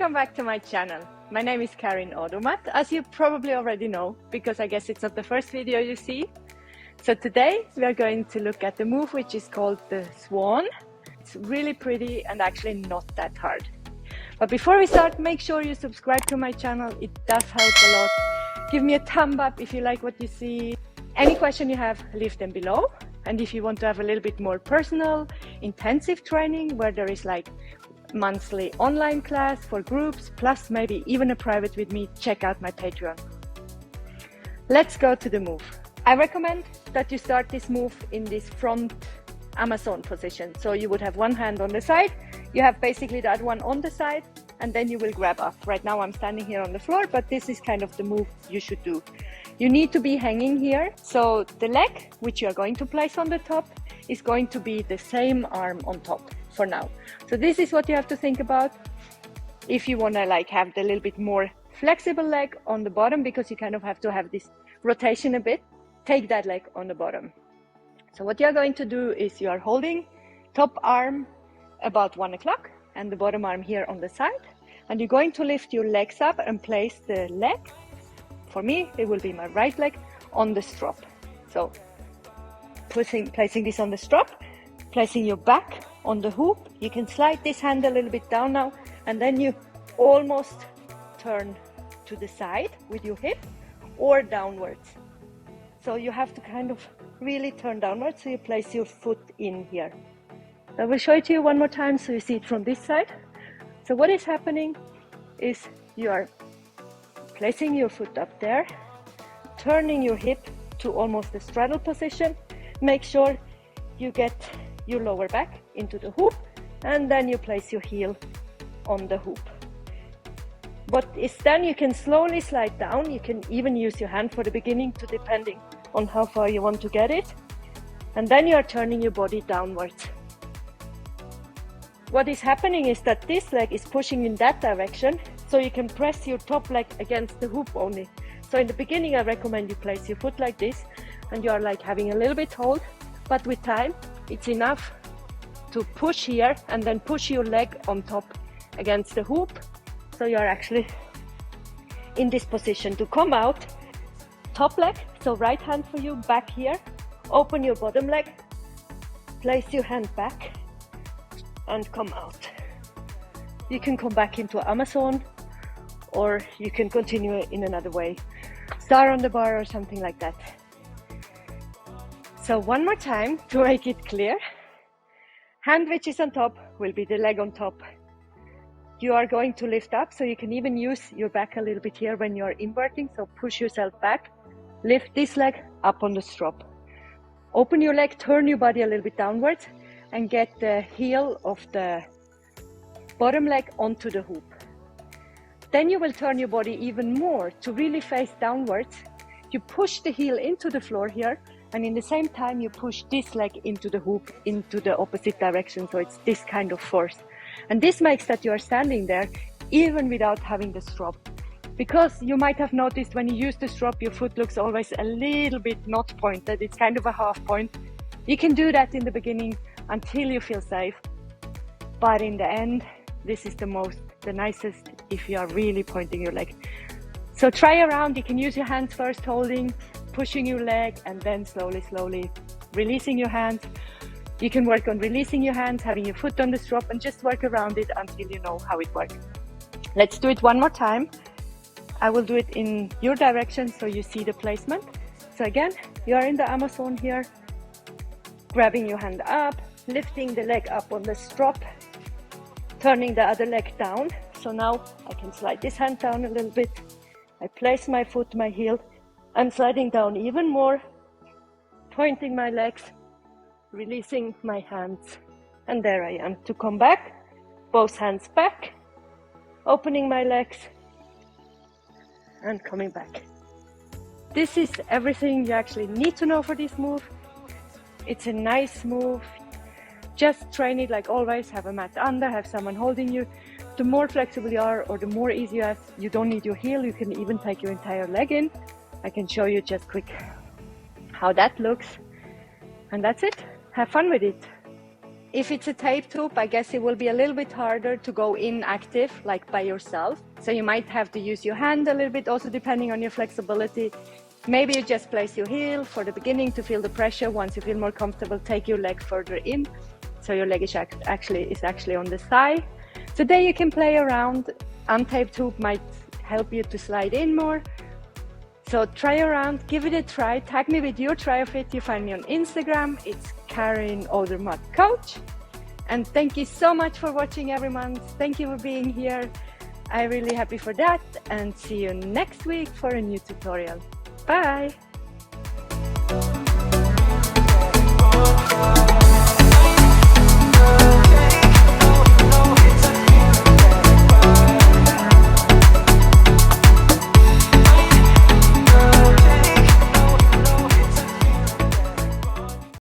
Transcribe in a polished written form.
Welcome back to my channel. My name is Karin Odermatt, as you probably already know, because I guess it's not the first video you see. So today we are going to look at the move which is called the swan. It's really pretty and actually not that hard. But before we start, make sure you subscribe to my channel. It does help a lot. Give me a thumb up if you like what you see. Any question you have, leave them below. And if you want to have a little bit more personal, intensive training where there is like monthly online class for groups, plus maybe even a private with me, check out my Patreon. Let's go to the move. I recommend that you start this move in this front Amazon position. So you would have one hand on the side, you have basically that one on the side, and then you will grab up. Right now I'm standing here on the floor, but this is kind of the move you should do. You need to be hanging here. So the leg, which you are going to place on the top, is going to be the same arm on top for now. So this is what you have to think about. If you want to like have the little bit more flexible leg on the bottom, because you kind of have to have this rotation a bit, take that leg on the bottom. So what you're going to do is you are holding top arm about 1 o'clock and the bottom arm here on the side, and you're going to lift your legs up and place the leg, for me it will be my right leg, on the strap. So placing this on the strap, placing your back on the hoop. You can slide this hand a little bit down now, and then you almost turn to the side with your hip or downwards. So you have to kind of really turn downwards, so you place your foot in here. I will show it to you one more time so you see it from this side. So what is happening is you are placing your foot up there, turning your hip to almost the straddle position. Make sure you get your lower back into the hoop, and then you place your heel on the hoop. What is then, you can slowly slide down. You can even use your hand for the beginning, to depending on how far you want to get it. And then you are turning your body downwards. What is happening is that this leg is pushing in that direction, so you can press your top leg against the hoop only. So in the beginning I recommend you place your foot like this, and you are like having a little bit hold, but with time it's enough to push here and then push your leg on top against the hoop. So you are actually in this position to come out. Top leg, so right hand for you, back here. Open your bottom leg, place your hand back and come out. You can come back into Amazon, or you can continue in another way. Star on the bar or something like that. So one more time to make it clear. Hand which is on top will be the leg on top. You are going to lift up, so you can even use your back a little bit here when you're inverting. So push yourself back, lift this leg up on the strap. Open your leg, turn your body a little bit downwards, and get the heel of the bottom leg onto the hoop. Then you will turn your body even more to really face downwards. You push the heel into the floor here, and in the same time you push this leg into the hoop, into the opposite direction. So it's this kind of force. And this makes that you are standing there even without having the strap. Because you might have noticed when you use the strap, your foot looks always a little bit not pointed. It's kind of a half point. You can do that in the beginning until you feel safe. But in the end, this is the nicest if you are really pointing your leg. So try around. You can use your hands first holding, pushing your leg, and then slowly releasing your hands. You can work on releasing your hands, having your foot on the strap, and just work around it until you know how it works. Let's do it one more time. I will do it in your direction so you see the placement. So again, you are in the Amazon here, grabbing your hand up, lifting the leg up on the strap, turning the other leg down. So now I can slide this hand down a little bit. I place my foot, my heel. I'm sliding down even more, pointing my legs, releasing my hands. And there I am. To come back, both hands back, opening my legs and coming back. This is everything you actually need to know for this move. It's a nice move. Just train it like always. Have a mat under, have someone holding you. The more flexible you are, or the more easy you are, you don't need your heel. You can even take your entire leg in. I can show you just quick how that looks. And that's it. Have fun with it. If it's a tape tube, I guess it will be a little bit harder to go in active, like by yourself. So you might have to use your hand a little bit, also depending on your flexibility. Maybe you just place your heel for the beginning to feel the pressure. Once you feel more comfortable, take your leg further in. So your leg is actually on the thigh. So there you can play around. Untaped tube might help you to slide in more. So try around, give it a try. Tag me with your try of it. You find me on Instagram. It's Karin Odermatt Coach. And thank you so much for watching, everyone. Thank you for being here. I'm really happy for that. And see you next week for a new tutorial. Bye.